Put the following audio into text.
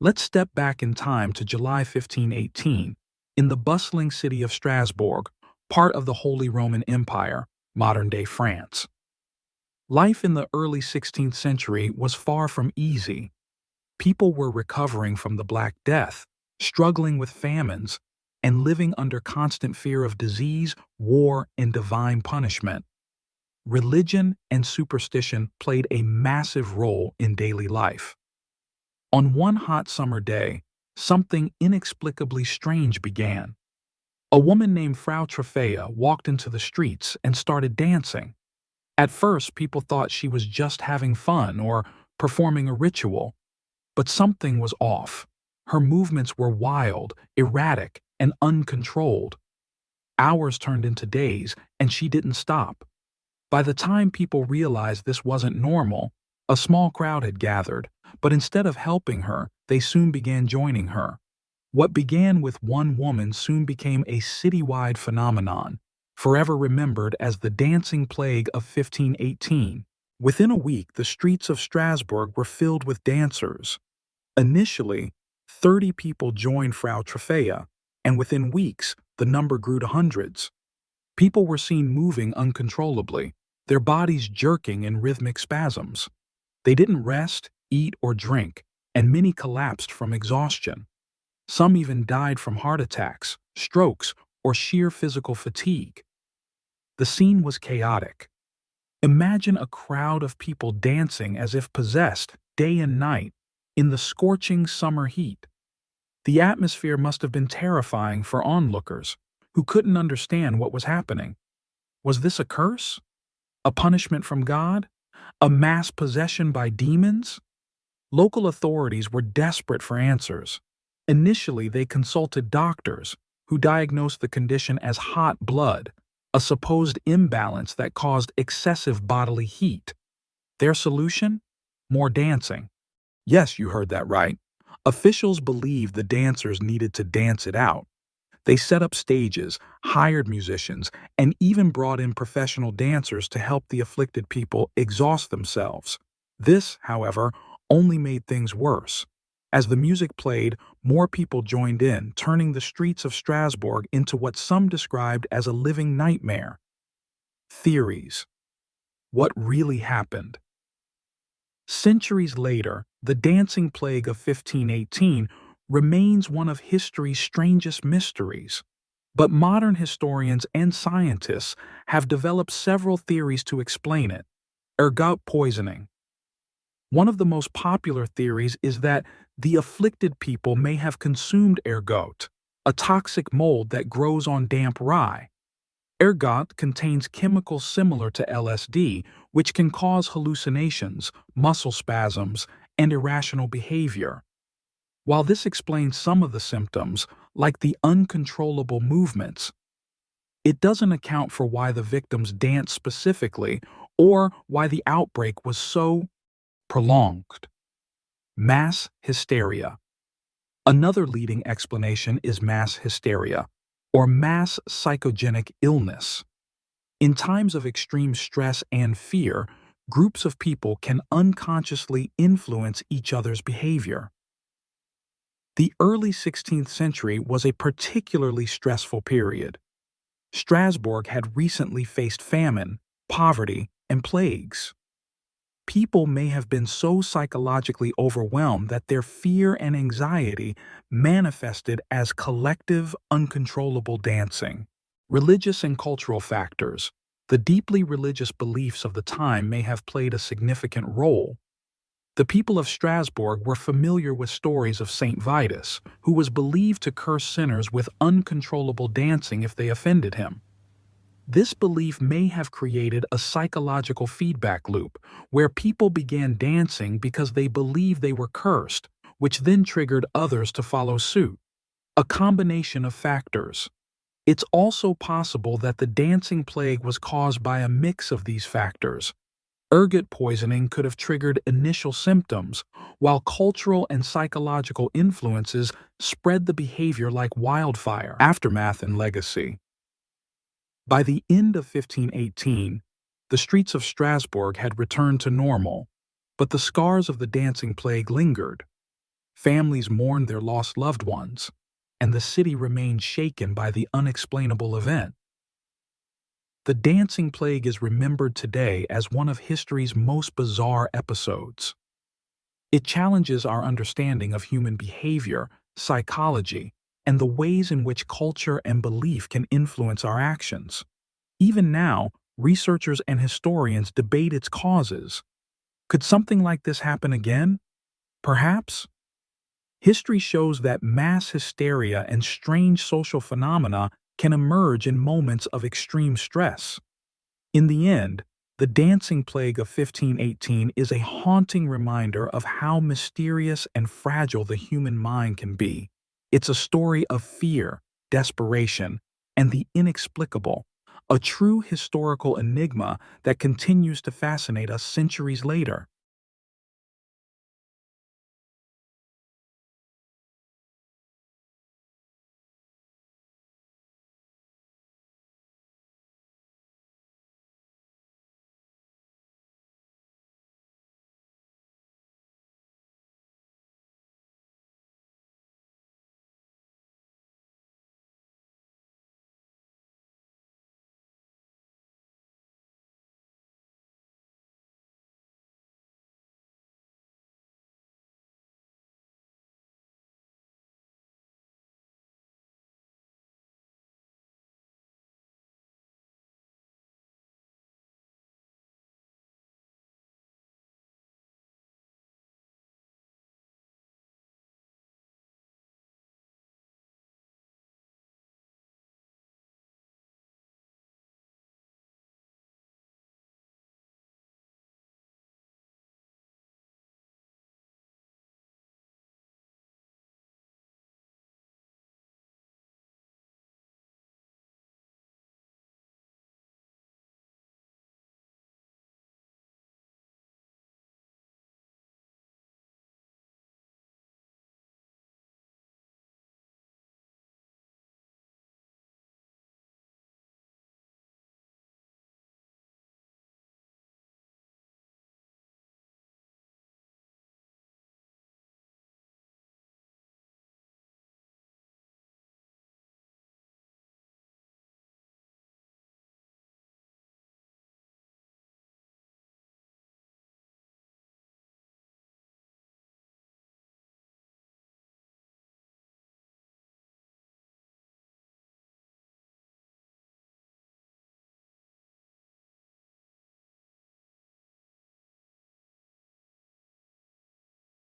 Let's step back in time to July 1518, in the bustling city of Strasbourg, part of the Holy Roman Empire, modern-day France. Life in the early 16th century was far from easy. People were recovering from the Black Death, struggling with famines, and living under constant fear of disease, war, and divine punishment. Religion and superstition played a massive role in daily life. On one hot summer day, something inexplicably strange began. A woman named Frau Trofea walked into the streets and started dancing. At first, people thought she was just having fun or performing a ritual, but something was off. Her movements were wild, erratic, and uncontrolled. Hours turned into days, and she didn't stop. By the time people realized this wasn't normal, a small crowd had gathered, but instead of helping her, they soon began joining her. What began with one woman soon became a citywide phenomenon, forever remembered as the dancing plague of 1518. Within a week, the streets of Strasbourg were filled with dancers. Initially, 30 people joined Frau Trofea, and within weeks, the number grew to hundreds. People were seen moving uncontrollably, their bodies jerking in rhythmic spasms. They didn't rest, eat, or drink, and many collapsed from exhaustion. Some even died from heart attacks, strokes, or sheer physical fatigue. The scene was chaotic. Imagine a crowd of people dancing as if possessed, day and night, in the scorching summer heat. The atmosphere must have been terrifying for onlookers, who couldn't understand what was happening. Was this a curse? A punishment from God? A mass possession by demons? Local authorities were desperate for answers. Initially, they consulted doctors, who diagnosed the condition as hot blood, a supposed imbalance that caused excessive bodily heat. Their solution? More dancing. Yes, you heard that right. Officials believed the dancers needed to dance it out. They set up stages, hired musicians, and even brought in professional dancers to help the afflicted people exhaust themselves. This, however, only made things worse. As the music played, more people joined in, turning the streets of Strasbourg into what some described as a living nightmare. Theories. What really happened? Centuries later, the dancing plague of 1518 remains one of history's strangest mysteries. But modern historians and scientists have developed several theories to explain it. Ergot poisoning. One of the most popular theories is that the afflicted people may have consumed ergot, a toxic mold that grows on damp rye. Ergot contains chemicals similar to LSD, which can cause hallucinations, muscle spasms, and irrational behavior. While this explains some of the symptoms, like the uncontrollable movements, it doesn't account for why the victims danced specifically or why the outbreak was so prolonged. Mass hysteria. Another leading explanation is mass hysteria, or mass psychogenic illness. In times of extreme stress and fear, groups of people can unconsciously influence each other's behavior. The early 16th century was a particularly stressful period. Strasbourg had recently faced famine, poverty, and plagues. People may have been so psychologically overwhelmed that their fear and anxiety manifested as collective, uncontrollable dancing. Religious and cultural factors. The deeply religious beliefs of the time may have played a significant role. The people of Strasbourg were familiar with stories of Saint Vitus, who was believed to curse sinners with uncontrollable dancing if they offended him. This belief may have created a psychological feedback loop where people began dancing because they believed they were cursed, which then triggered others to follow suit. A combination of factors. It's also possible that the dancing plague was caused by a mix of these factors. Ergot poisoning could have triggered initial symptoms, while cultural and psychological influences spread the behavior like wildfire. Aftermath and legacy. By the end of 1518, the streets of Strasbourg had returned to normal, but the scars of the dancing plague lingered. Families mourned their lost loved ones, and the city remained shaken by the unexplainable event. The dancing plague is remembered today as one of history's most bizarre episodes. It challenges our understanding of human behavior, psychology, and the ways in which culture and belief can influence our actions. Even now, researchers and historians debate its causes. Could something like this happen again? Perhaps? History shows that mass hysteria and strange social phenomena can emerge in moments of extreme stress. In the end, the dancing plague of 1518 is a haunting reminder of how mysterious and fragile the human mind can be. It's a story of fear, desperation, and the inexplicable, a true historical enigma that continues to fascinate us centuries later.